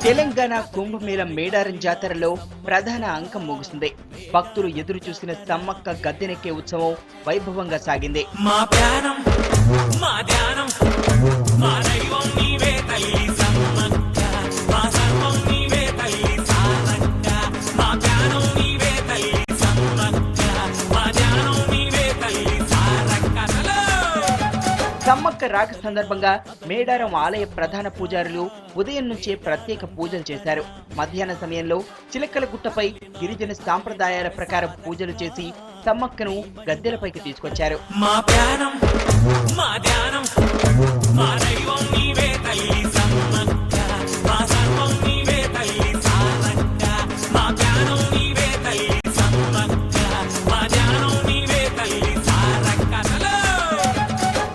తెలంగాణ కుంభమేళ మేడారం జాతరలో ప్రధాన అంకం ముగిసింది. భక్తులు ఎదురు చూసిన సమ్మక్క గద్దెనెక్కే ఉత్సవం వైభవంగా సాగింది. మా ప్రాణం మా ధ్యానం మా దైవం నీవే తల్లి సమ్మక్క, మా సర్వం నీవే తల్లి సారక్క, మా ప్రాణం నీవే తల్లి సమ్మక్క, మా ధ్యానం నీవే తల్లి సారక్క. సమ్మక్క రాక సందర్భంగా మేడారం ఆలయ ప్రధాన పూజారులు ఉదయం నుంచే ప్రత్యేక పూజలు చేశారు. మధ్యాహ్న సమయంలో చిలకలగుట్టపై గిరిజన సాంప్రదాయాల ప్రకారం పూజలు చేసి సమ్మక్కను గద్దెలపైకి తీసుకొచ్చారు. మా ప్రాణం మా ధ్యానం మా దైవం నీవే తల్లి సమ్మక్క, మా సర్వం నీవే తల్లి సారక్క, మా ప్రాణం నీవే తల్లి సమ్మక్క, మా ధ్యానం నీవే తల్లి సారక్క.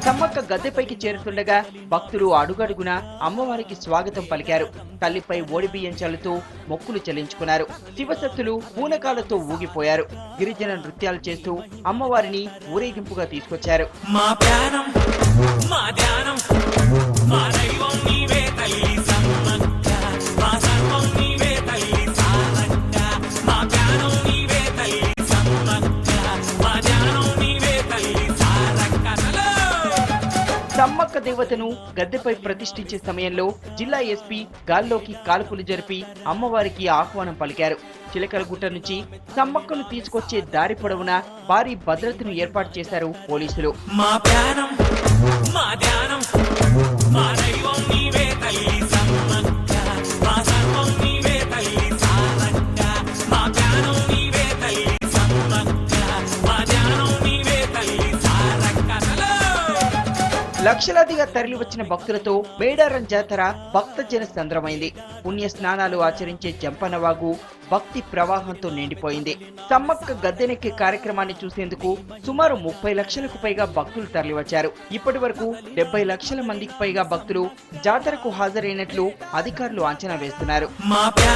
సమ్మక్క గద్దెపైకి చేరుతుండగా భక్తులు అడుగడుగునా అమ్మవారికి స్వాగతం పలికారు. తల్లిపై ఓడిబియ్యం చల్లుతూ మొక్కులు చెల్లించుకున్నారు. శివసత్తులు పూనకాలతో ఊగిపోయారు. గిరిజన నృత్యాలు చేస్తూ అమ్మవారిని ఊరేగింపుగా తీసుకొచ్చారు. మా ప్రాణం మా ధ్యానం మా దైవం నీవే తల్లి సమ్మక్క, మా సర్వం నీవే తల్లి సారక్క, మా ప్రాణం నీవే తల్లి సమ్మక్క, మా ధ్యానం నీవే తల్లి సారక్క. సమ్మక్క దేవతను గద్దెపై ప్రతిష్ఠించే సమయంలో జిల్లా ఎస్పీ గాల్లోకి కాల్పులు జరిపి అమ్మవారికి ఆహ్వానం పలికారు. చిలకలగుట్ట నుంచి సమ్మక్కను తీసుకొచ్చే దారి పొడవునా భారీ భద్రతను ఏర్పాటు చేశారు పోలీసులు. మా ప్రాణం మా ధ్యానం మా దైవం నీవే తల్లి సమ్మక్క, మా సర్వం నీవే తల్లి సారక్క, మా ప్రాణం నీవే తల్లి సమ్మక్క, మా ధ్యానం నీవే తల్లి సారక్క. లక్షలాదిగా తరలివచ్చిన భక్తులతో మేడారం జాతర భక్తజన సంద్రమైంది. పుణ్య స్నానాలు ఆచరించే జంపనవాగు భక్తి ప్రవాహంతో నిండిపోయింది. సమ్మక్క గద్దెనెక్కే కార్యక్రమాన్ని చూసేందుకు సుమారు 30 లక్షలకు పైగా భక్తులు తరలివచ్చారు. ఇప్పటి వరకు 70 లక్షల మందికి పైగా భక్తులు జాతరకు హాజరైనట్లు అధికారులు అంచనా వేస్తున్నారు. మా